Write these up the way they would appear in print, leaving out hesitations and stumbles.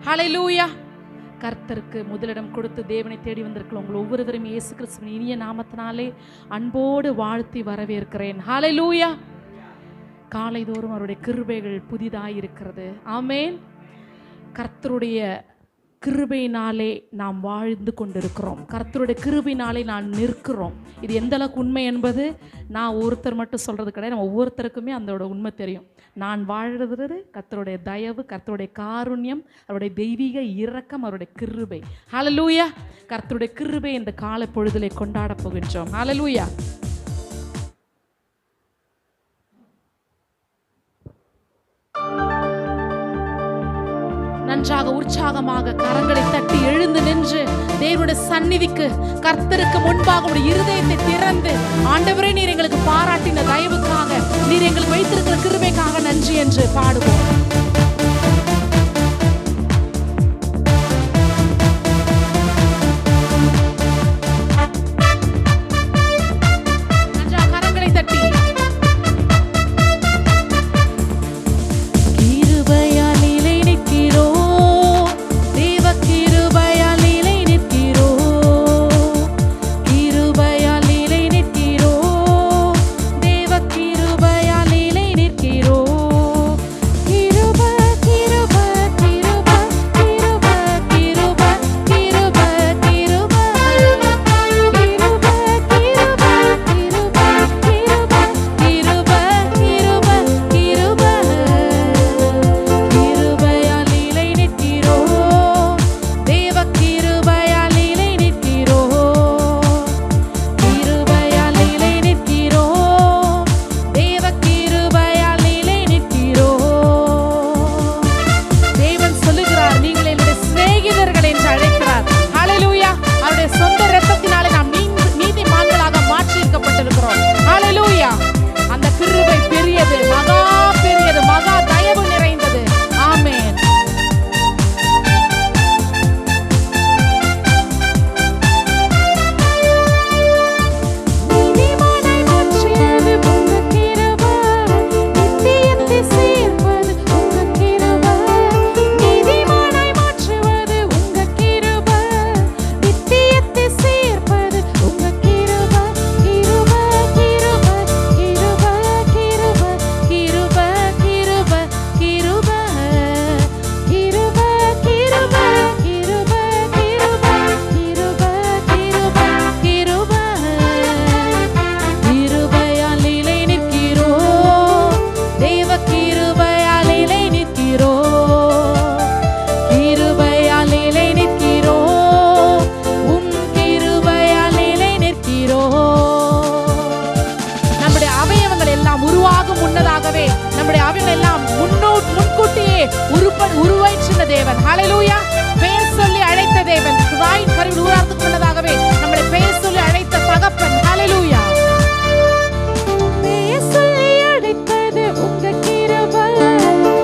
ஹல்லேலூயா. கர்த்தருக்கு முதலிடம் கொடுத்து தேவனை தேடி வந்திருக்கிற உங்கள் ஒவ்வொருவரும் இயேசு கிறிஸ்துவின் இனிய நாமத்தினாலே அன்போடு வாழ்த்தி வரவேற்கிறேன். ஹல்லேலூயா. காலைதோறும் அவருடைய கிருபைகள் புதிதாய் இருக்கிறது. ஆமென். கர்த்தருடைய கிருபையினாலே நாம் வாழ்ந்து கொண்டிருக்கிறோம். கர்த்தருடைய கிருபையினாலே நான் நிற்கிறோம். இது எந்த அளவுக்கு உண்மை என்பது நான் ஒருத்தர் மட்டும் சொல்கிறது கிடையாது. நம்ம ஒவ்வொருத்தருக்குமே அதோட உண்மை தெரியும். நான் வாழ்கிறது கர்த்தருடைய தயவு, கர்த்தருடைய காருண்யம், அவருடைய தெய்வீக இரக்கம், அவருடைய கிருபை. ஹல்லேலூயா. கர்த்தருடைய கிருபை இந்த காலை பொழுதிலே கொண்டாட போகின்றோம். ஹல்லேலூயா. நன்றாக உற்சாகமாக கரங்களை தட்டி எழுந்து நின்று தேவனுடைய சந்நிதிக்கு, கர்த்தருக்கு முன்பாக உடைய இருதயத்தை திறந்து, ஆண்டவரே நீர் எங்களுக்கு பாராட்டின தயவுக்காக, நீர் எங்களுக்கு வைத்திருக்கிற கிருபைக்காக நன்றி என்று பாடுவோம். உருவாயிற்ற தேவன். ஹல்லேலூயா. பெயர் சொல்லி அழைத்த தேவன், வாயின் கருவில் உருவாக்குக் கொண்டதாகவே நம்முடைய பெயர் சொல்லி அழைத்த தகப்பன். ஹல்லேலூயா. பெயர் சொல்லி அழைத்தது உங்க கிருபை,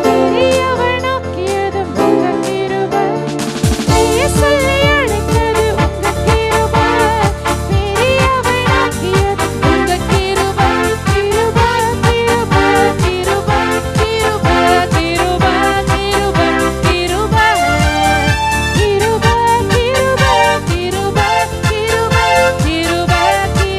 பெரியவனாக்கியது உங்க கிருபை. பெயர் சொல்லி அழைத்தது உங்க கிருபை, பெரியவனாக்கியது உங்க கிருபை. கிருபை கிருபை கிருபை கிருபை கிருபை கிருபை கிருபை கிருபை கிருபை கிருபை கிருபை கிருபை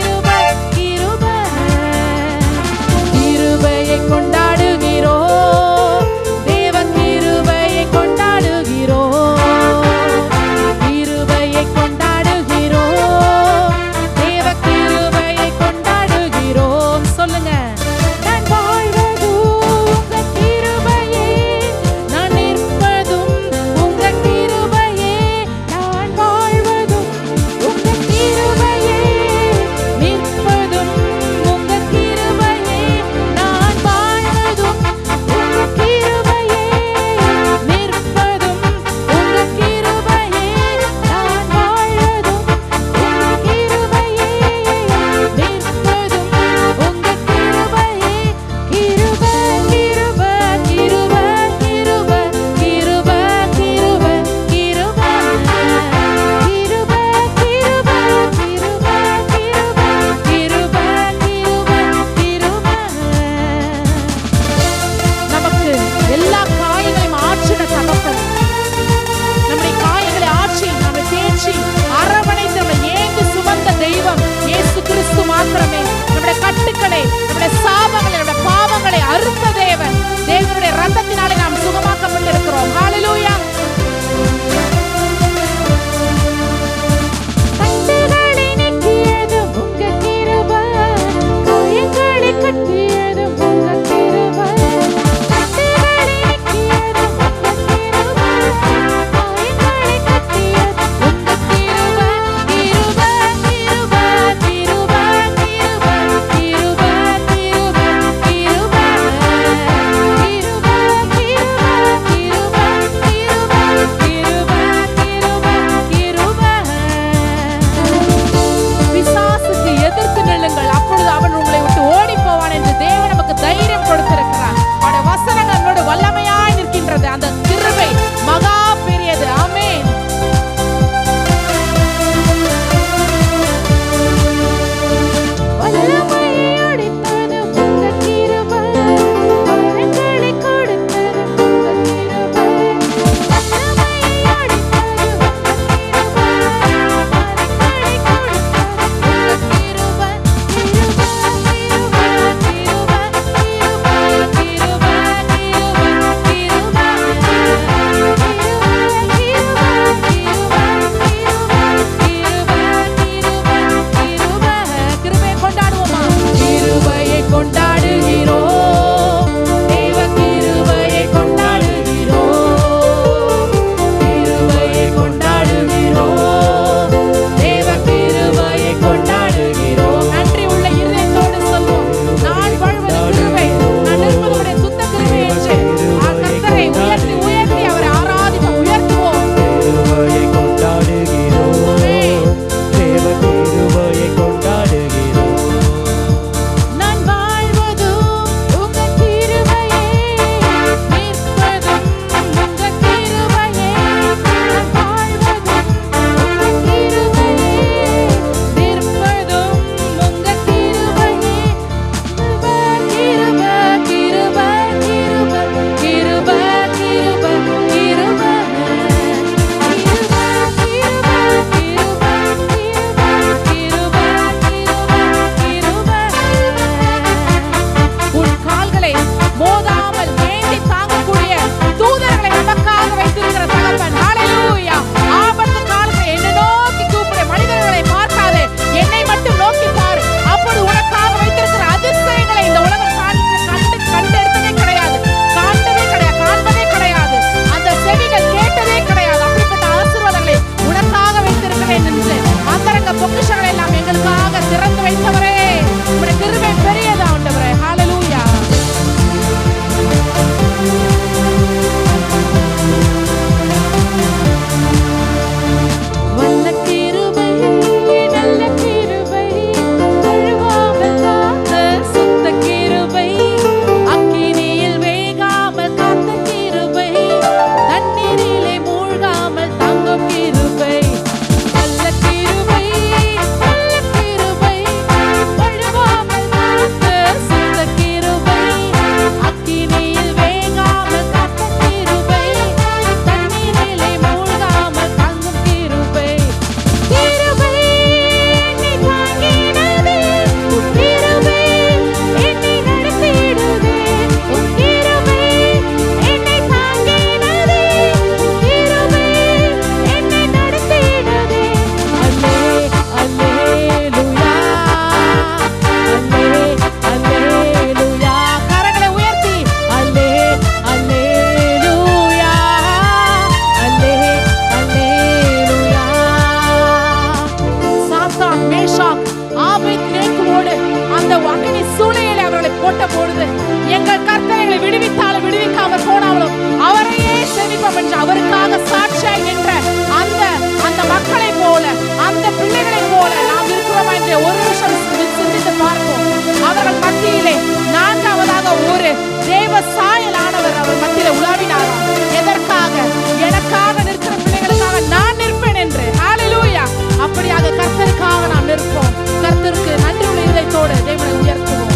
அவருக்காக சாட்சியாய் நின்ற அந்த அந்த மக்களை போல, அந்த பிள்ளைகளை போல நாம் இருக்கிறோமா என்று ஒரு நிமிஷம் சிந்தித்து பார்ப்போம். அவர்கள் மத்தியிலே நான்காவதாக ஒரு தேவ சாயலானவர் அவர் மத்தியிலே உலாவினாராம். எதற்காக? எனக்காக நிற்கிற பிள்ளைகளுக்காக நான் நிற்பேன் என்று. ஹல்லேலூயா! அப்படியாக கர்த்தருக்காக நாம் நிற்போம். கர்த்தருக்கு நன்றி உள்ள இதயத்தோடு தேவனை உயர்த்துவோம்.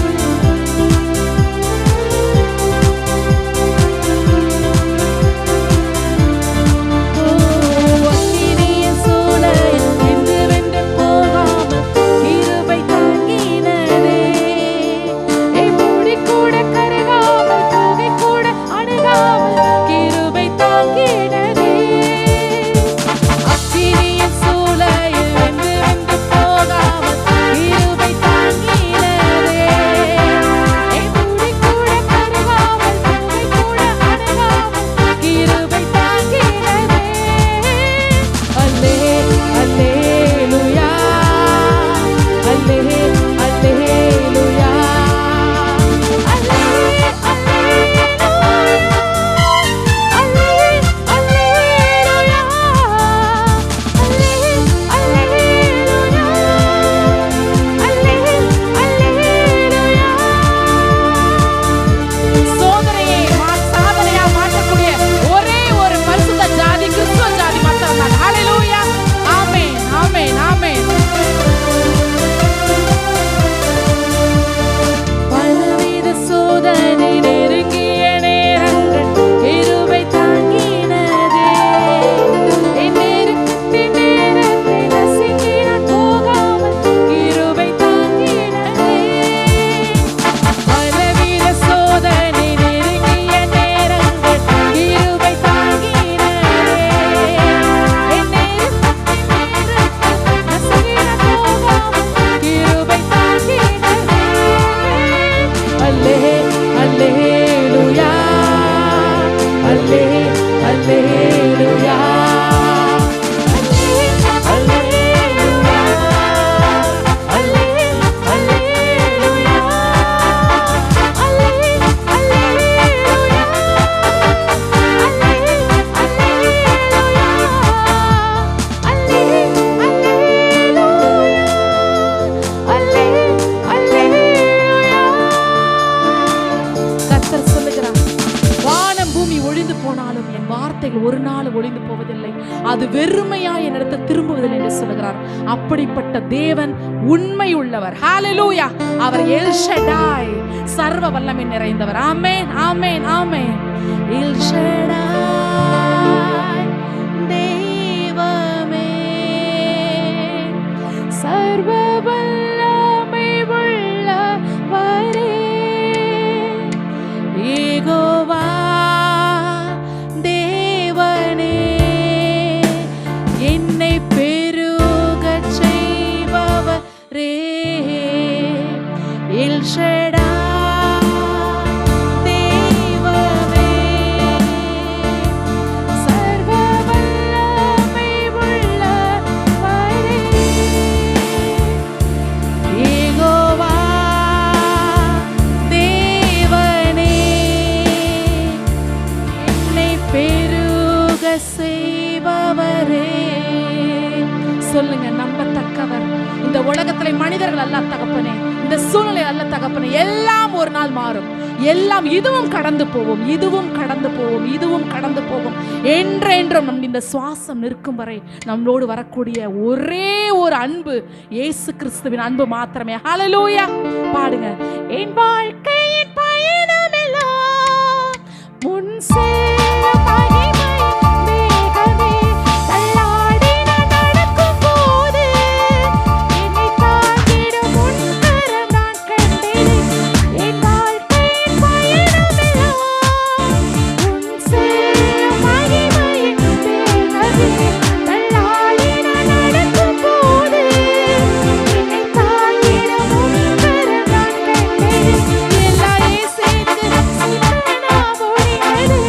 ஒரு நாள் ஒளிந்து போவதில்லை, அது வெறுமையா என்னிடத்தில் திரும்புவதில்லை என்று சொல்கிறார். அப்படிப்பட்ட தேவன் உண்மை உள்ளவர். ஹல்லேலூயா! அவர் எல் ஷடாய், சர்வ வல்லமை நிறைந்தவர். ஆமென், ஆமென், ஆமென். எல் ஷடாய் தெய்வமே, சர்வ வல்லமை உள்ளவரே, யெகோவா சொல்லுங்க, நம்பத்தக்கவர். இந்த உலகத்திலே மனிதர்கள் அல்ல தகப்பனே, இந்த சூழ்நிலை அல்ல தகப்பனே, எல்லாம் ஒரு நாள் மாறும். எல்லாம் இதுவும் கடந்து போவோம், இதுவும் கடந்து போவோம், இதுவும் கடந்து போவோம். என்றென்றும் நம் இந்த சுவாசம் நிற்கும் வரை நம்மளோடு வரக்கூடிய ஒரே ஒரு அன்பு இயேசு கிறிஸ்துவின் அன்பு மாத்திரமே. ஹல்லேலூயா! பாடுங்க. என் வாழ்க்கையின் பயணமெல்லாம் முன் செல்லும் மகிமை மேகமே, தள்ளாடி நான் நடக்கும் போது என்னை தாங்கிடும் முன்கரம் நான் கண்டேன். என் வாழ்க்கையின் பயணமெல்லாம் முன் செல்லும் மகிமை மேகமே, தள்ளாடி நான் நடக்கும் போது என்னை தாங்கிடும் முன்கரம் நான் கண்டேன். எல்லாரே சேர்ந்து சித்தனா மொழிகளே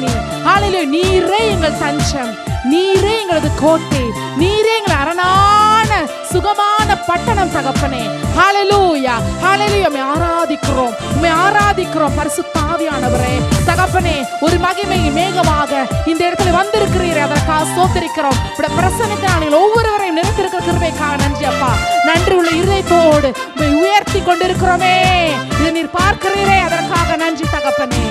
நீர். ஹalleluya. நீரே எங்கள் தஞ்சம், நீரே எங்களது கோட்டை, நீரே எங்கள் அரணான சுகமான பட்டணம் தகப்பனே. ஹalleluya ஹalleluya. உம்மை ஆராதிக்கிறோம், உம்மை ஆராதிக்கிறோம் பரிசுத்த ஆவியானவரே. தகப்பனே, ஒரு மகிமை மேகமாக இந்த இடத்துல வந்திருக்கிறீரே, அதற்காக ஸ்தோத்திரிக்கிறோம். உம்முடைய பிரசன்னத்தினால் நீங்கள் ஒவ்வொருவரையும் நிறைந்திருக்கிற கிருபைக்காக நன்றி அப்பா. நன்றி உள்ள இதயத்தோடு உம்மை உயர்த்தி கொண்டிருக்கிறோமே. இதை நீர் பார்க்கிறீரே, அதற்காக நன்றி தகப்பனே.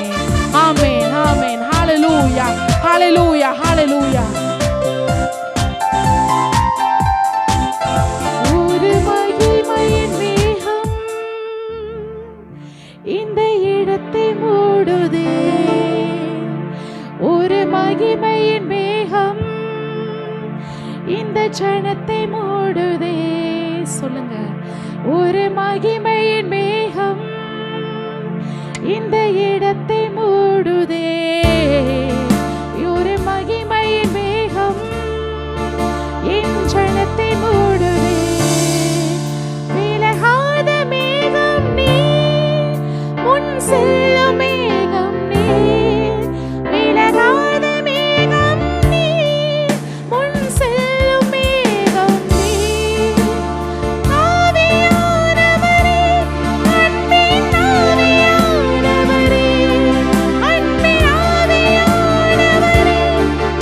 ஆமென் ஆமென். ஹalleluya ஹalleluya ஹalleluya. ஒரு மகிமையின் மேகம் இந்த இடத்தை மூடுதே, ஒரு மகிமையின் மேகம் இந்த ஜனத்தை மூடுதே. சொல்லுங்க, ஒரு மகிமையின் மேகம் இந்த இடத்தை மூடுதே, ஒரு மகிமையின் மேகம் என் ஜனத்தை மூடுதே. விலகாத மேகம் நீ, முன் செல்லும் மேகம் நீ, விலகாத மேகம் நீ, முன் செல்லும் மேகம் நீ. ஆவியானவரே, அன்பின் ஆவியானவரே, அன்பின் ஆவியானவரே,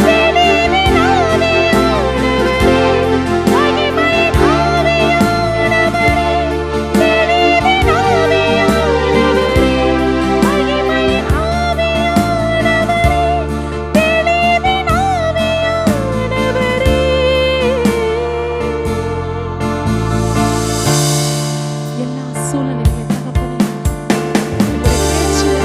தெளிவின் ஆவியானவரே, மகிமையின் ஆவியானவரே, தெளிவின் ஆவியானவரே, மகிமையின் ஆவியானவரே, தெளிவின் ஆவியானவரே. எல்லா சூழ்நிலையிலும் தகப்பனே, எங்களுடைய பேச்சில்,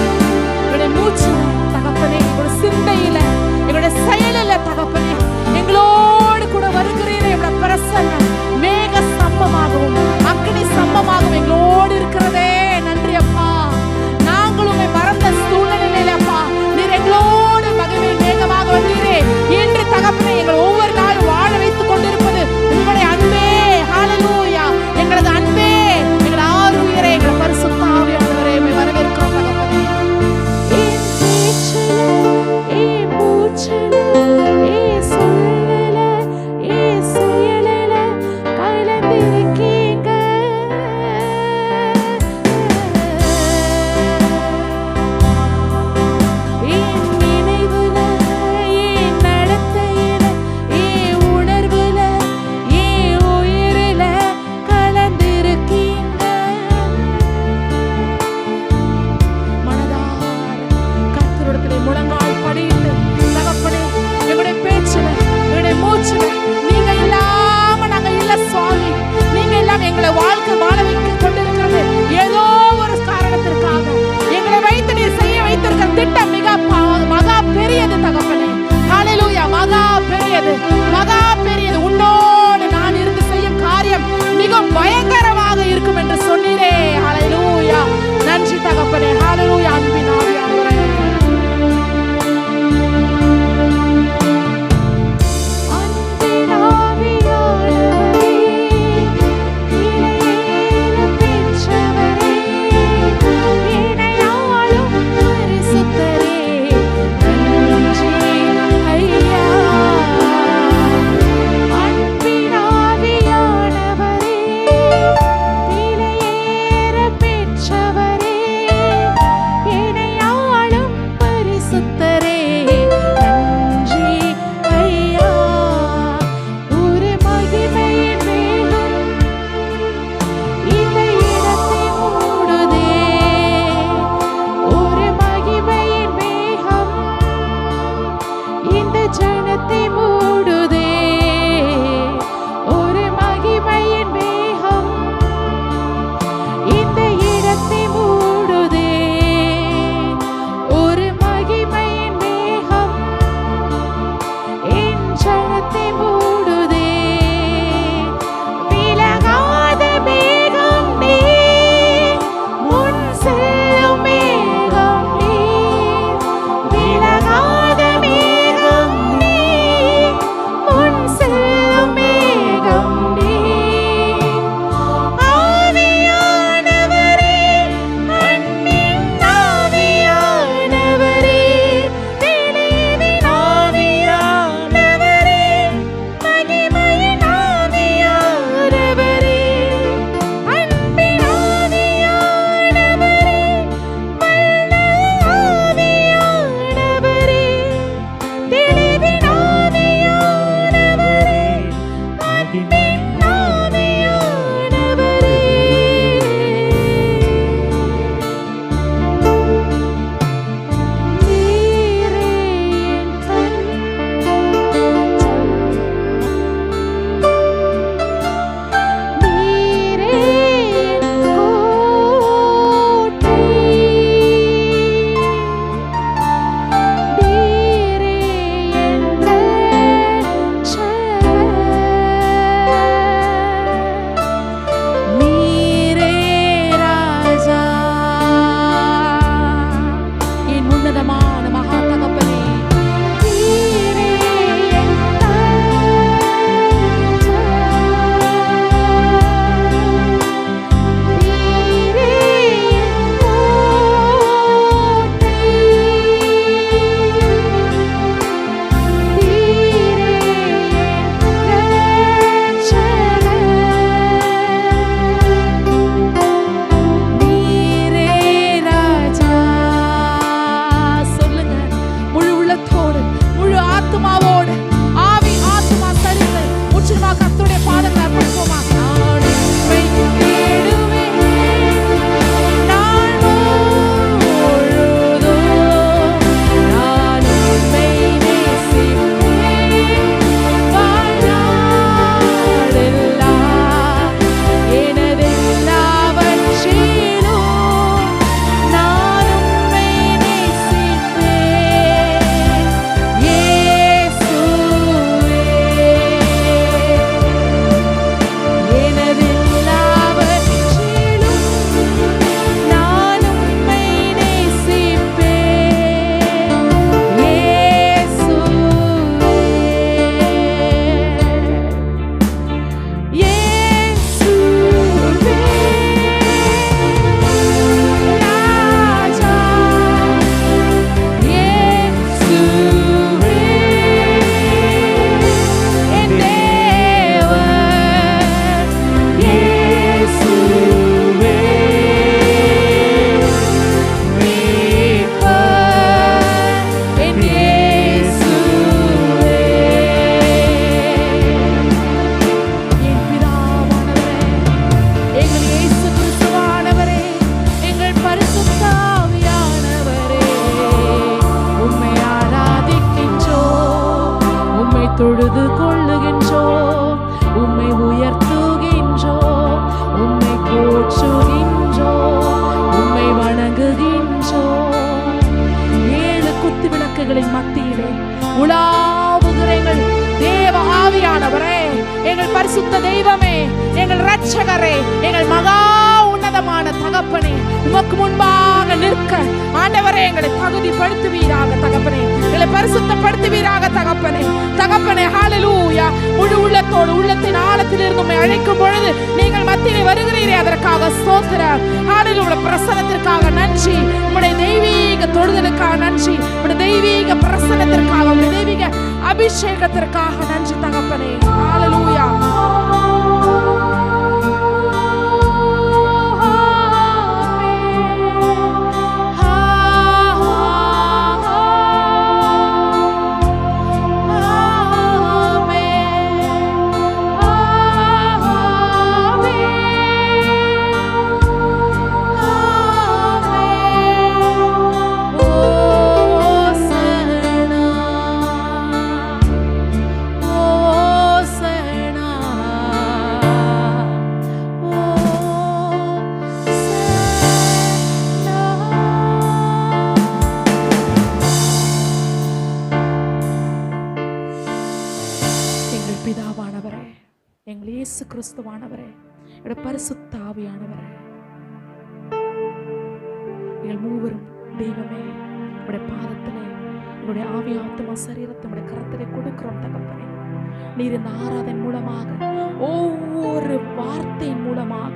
எங்களுடைய மூச்சில் தகப்பனே, எங்களுடைய சிந்தையில, எங்களுடைய செயலில் தகப்பனே, எங்களோடு கூட வருகிறீரே. எங்களுடைய பிரசன்னம் மேக ஸ்தம்பமாகவும் அக்கினி ஸ்தம்பமாகவும் எங்களோடு இருக்கிறதே. நன்றி அப்பா. நாங்கள் உம்மை மறந்த சூழ்நிலையில அப்பா, நீர் எங்களோடு மகிமை மேகமாக வந்தீரே. இன்று தகப்பனே, எங்கள் ஒவ்வொரு நாளும் வாழ வைத்துக் கொண்டிருப்பது உங்களுடைய அன்பே. ஹalleluya. எங்களது அன்பே, எங்கள் ஆருயிரே, இடுக்குகளின் மத்தியிலே உலாவுகிற எங்கள் தேவ ஆவியானவரே, எங்கள் பரிசுத்த தெய்வமே, எங்கள் இரட்சகரே, எங்கள் மகா உன்னதமான தகப்பனே, உமக்கு முன்பாக நிற்க ஆண்டவரே எங்களை தகுதிப்படுத்துவீராக தகப்பனே, எங்களை பரிசுத்தப்படுத்துவீராக தகப்பனே. தகப்பனே ஹல்லேலூயா. முழு உள்ளத்தோடு உள்ளத்தின் ஆழத்தில் இருந்து உம்மை அழைக்கும் பொழுது நீங்கள் மத்தியிலே வருகிறீரே, அதற்காக ஸ்தோத்திரம். ஹல்லேலூயா. பிரசன்னத்திற்காக நன்றி, உம்முடைய தெய்வீக தொடுதலுக்காக நன்றி, உம்முடைய தெய்வீக பிரசன்னத்திற்காக, உம்முடைய தெய்வீக அபிஷேகத்திற்காக நன்றி தகப்பனே. ஹல்லேலூயா. பிதாவானவரே, எங்கள் இயேசு கிறிஸ்துவானவரே, என்னுடைய பரிசுத்த ஆவியானவரே, எங்கள் மூவரும் தெய்வமே உடைய பாதத்திலே உங்களுடைய ஆவி ஆத்துமா சரீரத்தை உடைய கரத்திலே கொடுக்கிறோம் தகப்பனே. நீர் இந்த ஆராதனை மூலமாக, ஒவ்வொரு வார்த்தையின் மூலமாக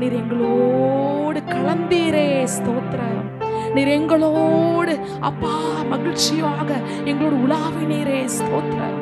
நீர் எங்களோடு கலந்தீரே. ஸ்தோத்திரம். நீர் எங்களோடு அப்பா மகிழ்ச்சியாக எங்களோடு உலாவினீரே. ஸ்தோத்திரம்.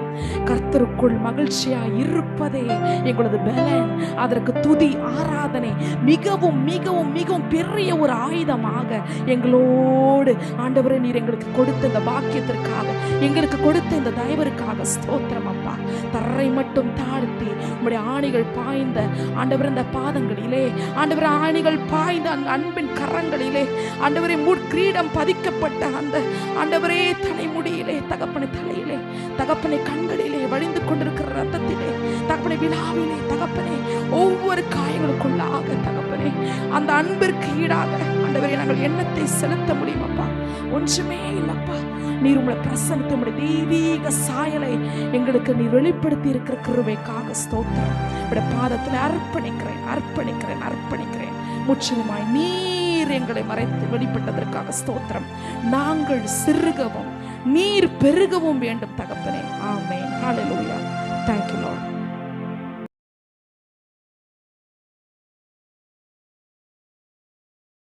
கர்த்தருக்குள் மகிழ்ச்சியா இருப்பதே எங்களது பலன். அதற்கு துதி ஆராதனை மிகவும் மிகவும் மிகவும் பெரிய ஒரு ஆயுதமாக எங்களோடு ஆண்டவரே நீர் எங்களுக்கு கொடுத்த இந்த பாக்கியத்திற்காக, எங்களுக்கு கொடுத்த இந்த தயவிற்காக ஸ்தோத்திரம் அப்பா. தரை மட்டும் தாழ்த்தி உம்முடைய ஆணிகள் பாய்ந்த ஆண்டவர் இந்த பாதங்களிலே, ஆண்டவர் ஆணிகள் பாய்ந்த அந்த அன்பின் கரங்களிலே, ஆண்டவரே முட்கிரீடம் பதிக்கப்பட்ட அந்த ஆண்டவரே தலைமுடியிலே, தகப்பனை தலையிலே, தகப்பனை கண்களிலே, வழிந்து கொண்டிருக்கிற ரத்தத்திலே, தகப்பனை விழாவிலே, தகப்பனே ஒவ்வொரு காயங்களுக்குள்ளாக தகப்பனே அந்த அன்பிற்கு ஈடாக ஆண்டவரே நாங்கள் எண்ணத்தை செலுத்த முடியும் அப்பா. ஒன்றுமே இல்லப்பா. நீர் உங்களுடைய பிரசன்னத்தை, உங்களுடைய தெய்வீக சாயலை எங்களுக்கு நீர் வெளிப்படுத்தி இருக்கிற கிருபைக்காக ஸ்தோத்திரம். உங்களுடைய பாதத்தில் அர்ப்பணிக்கிறேன் அர்ப்பணிக்கிறேன் அர்ப்பணிக்கிறேன். முற்றிலுமாய் நீர் எங்களை மறைத்து வெளிப்பட்டதற்காக ஸ்தோத்திரம். நாங்கள் சிறுகவும் நீர் பெருகவும் வேண்டும் தகப்பனே. ஆம்.